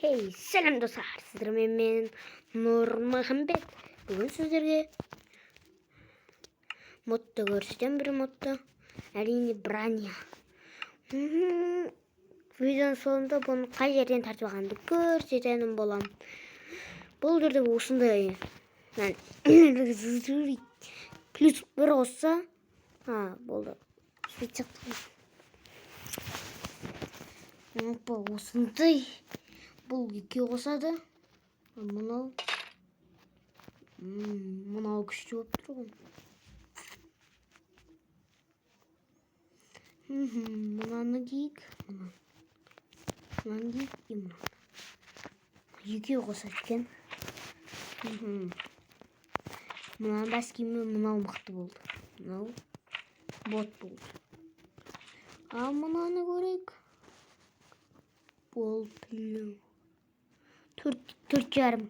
Hey, selam dostlar. Sizlerle ben Nurmuhammed. Bugün sizlerge modda görüşeceğim, bir modda. Әрине Branya. Videonun sonunda bunu қай жерден тартып алғанымды көрсететін боламын. Бұл жерде осындай плюс бір қосса, болды. Осындай. Бұл екі қосады. Мынау күшті болып тұр ғой. Мынаны киік. Мынаны киік и мынаны. Екі қосады екен. Мынаны бас киімі мынау мықты болды. Мынау бот болды. Мынаны көрейік. Болды. Төрт жарым.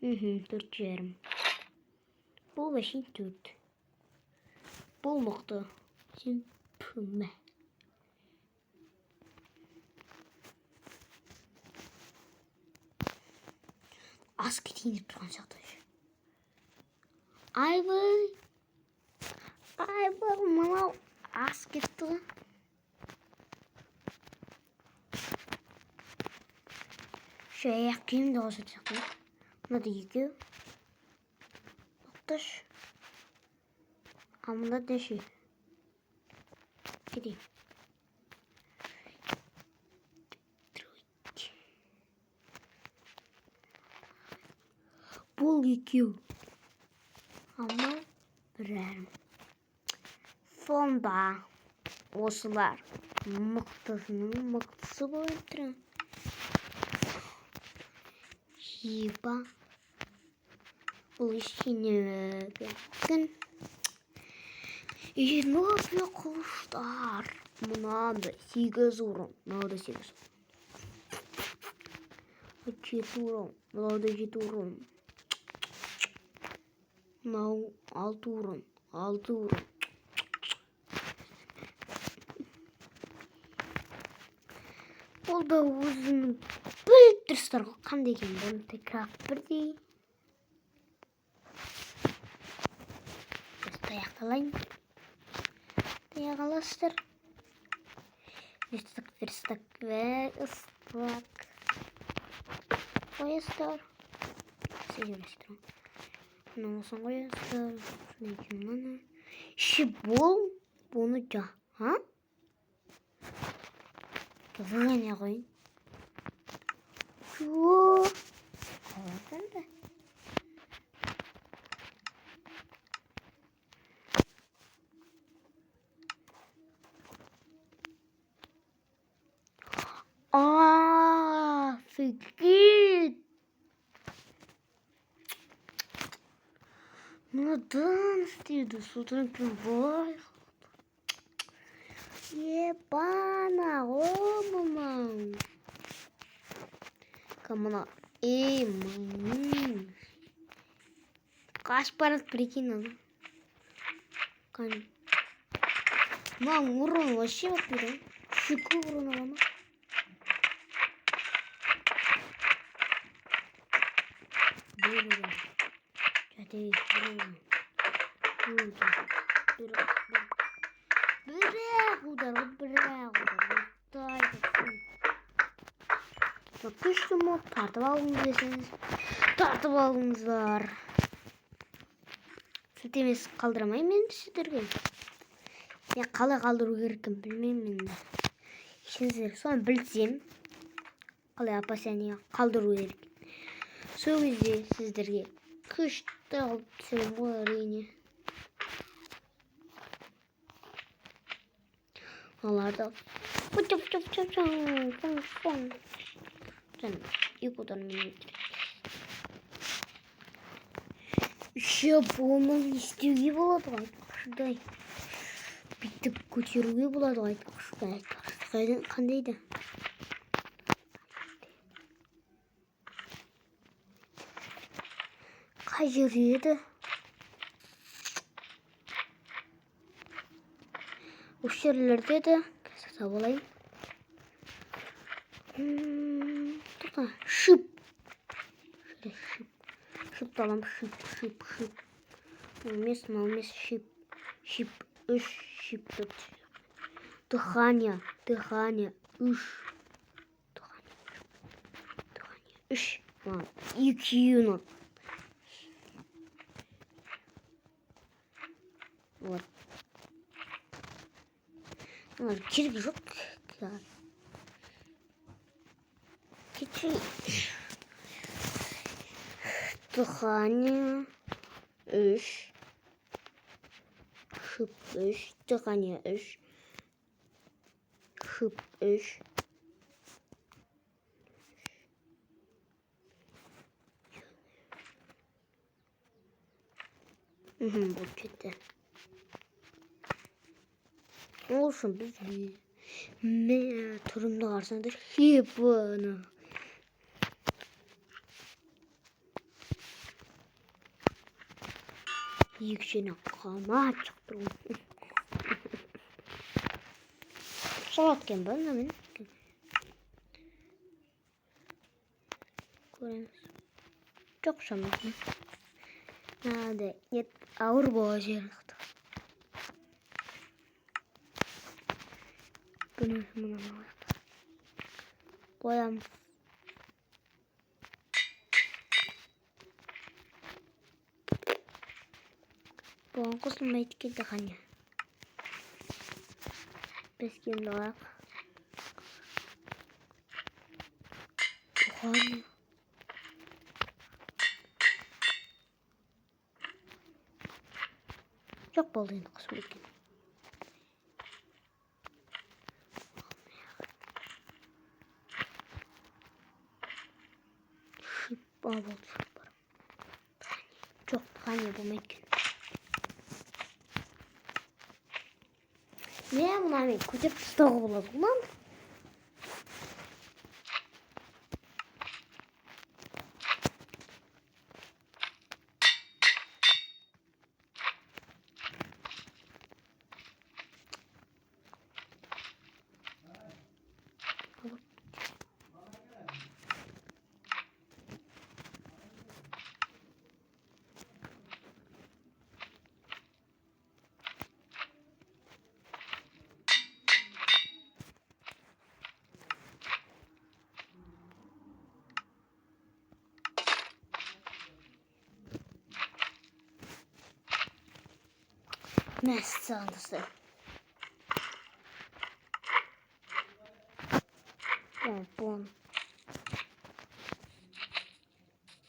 Төрт жарым. Бұл бәшін төрт. Бұл мықты. Сен пүмә. Ас кетейін деп тұрған жағдай. Айбыл, мынау ас кетті ғой. Аяқ киімді қосады сияқты. Мынада екеу. Тоқташ. Мында неше? Кетейін. Бұл екеу. Мына бір әрім. Сонда осылар мықтысының мықтысы болып тұр. Жиба. Бұл ішіне бәкін. Енове құлыштар. Мынады 8 орын. Мынады 8 орын. 7 орын. Мынады 7 орын. Мынау 6 орын. 6 орын. Ол да өзінің біліп тұрсыздар ғой, қандай екен. Бұны текрар бірдей. Таяқталайын. Таяқаластыр. Верстак ве ыстак. Қойыстар. Сейлестір. Мынасын қойыстар. Мынаны. Бұл. Бұны жа. Выгоня қойын. Жо. Қалатын да. Офигеть! Мынадан істейді, содан бай. Ебана, мынау. Мына. Қаш барады, прикинь, ана. Мынау урон вообще өтпейді. Шүкі урон алама. Күшті мод тартып алыңыз десеңіз, тартып алыңыздар. Сілтемесі қалдырамай мен сіздерге. Мен қалай қалдыру керекін білмеймін енді. Сіздер соны білсем, қалай опасяния қалдыру керек. Сол кезде сіздерге күшті алып түсірем ғой, әрине. Аларда екудан мен еще бұны істеуге болады ғой, айтқышыдай. Бүйтіп көтеруге болады ғой, айтқышыдай. Қандайды? Қай жер еді? Осы жерлерде де сатып алайын. Kılıçla şıp. Şöyle şıp. Şıp dalam şıp şıp şıp. Malmes şıp. Şıp 3 şıp 4. Dыхание. Дыхание 3. Дыхание 3. Lan 2 Yunan. Вот. Kirgi yok. Küçük. Dыхание 3. Şıp 3. Dыхание 3. Şıp 3. Bu kötü. Olsun biz ne turumda varsandır hep bunu. Yükseğine kama çıktım. Salatken ben de benim. Göremez. Çok sanırım. Hadi yet ağır boğacılıktı. Bunu koyam. Bu kısmı etki de hani. Beskin olarak. Hani. Çok bol yine kısmı etki. Bol şıp var. Çok hani bu mümkün. Ne bunlar mı? Koca pıstığı bulalım lan. Ne sandısı? Bon.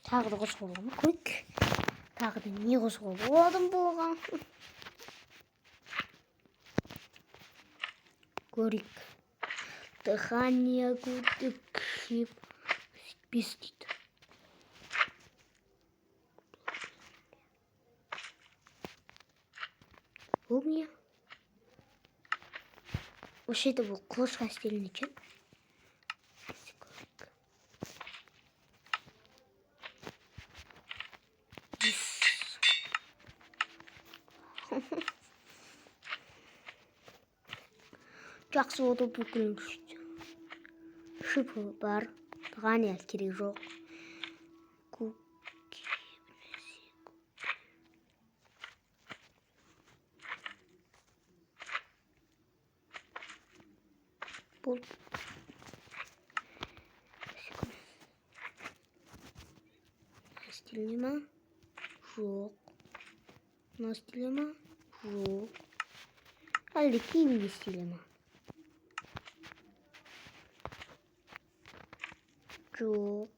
Tағы да қосып ма көрейік. Тағы да не қосуға болады бұған? Көрейік. Дыхание көтік шеп 5 дейді. Бұл не? Осы жерде бұл қылышқа істелген екен. Жақсы болды бүкіл шипы бар. Дыхание керек жоқ. Болды. Істеліне ма? Жоқ. Мына істеле ма? Жоқ. Әлде кейінгі істеле ма? Жоқ.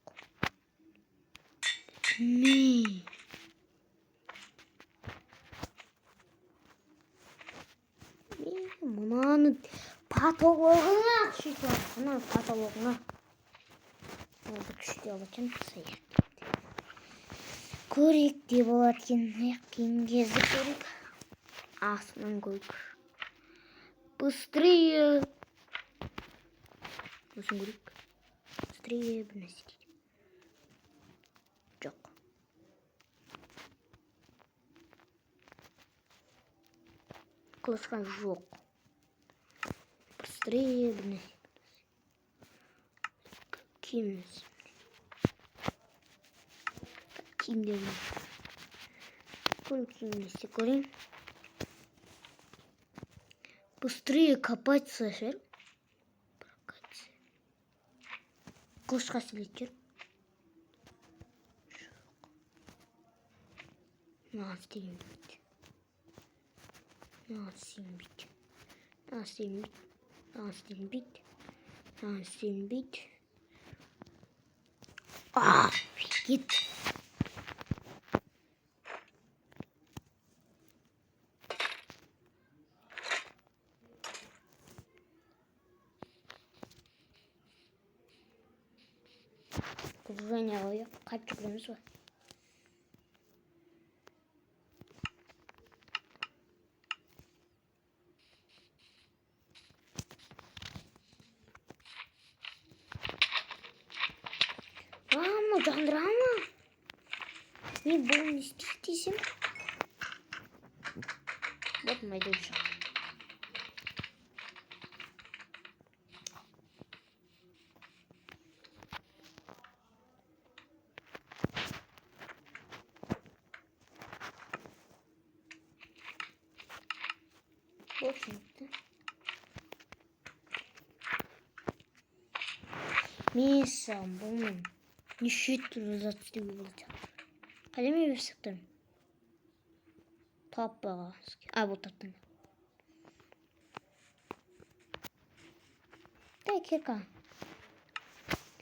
Не? Мынаны потологына күшейтіп алып. Мына потологына. Олды күшейтіп алып екен. Көрейік деп болады екен. Кейін кезді көрейік. Астынан көрейік. Быстрее. Осыны көрейік. Быстрее бір нәрсе дейді. Жоқ. Қылышқа жоқ. Быстрее бір нәрсе. Киім нәрсе. киімдерін. Киімдерді көрейін. Быстрее копаться ше. Қылышқа сілейт жүр. Маған істеген бейт. Маған істеген бейт. Маған істеген бейт. Маған істеген бейт. Маған істеген бейт. Кет. Күржәне қойып, қайып жүгіреміз ғой. Мама, жандыра ма? Мен бұл не істейді десем? Болмайды уже. Болшынды. Мен сам болмын. Неше түрлі зат істеуге болады. Қайда мен берсектім? Таппаға. Бұл таптым. Дай керка.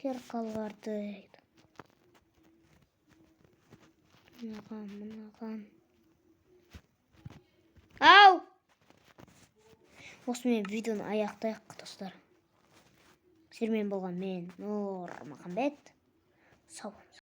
Керкаларды. Мынаған. Ау! Осымен видеоны аяқтайық, достар. Сіздермен болған мен Нұрмағамбет. Сау болыңыздар.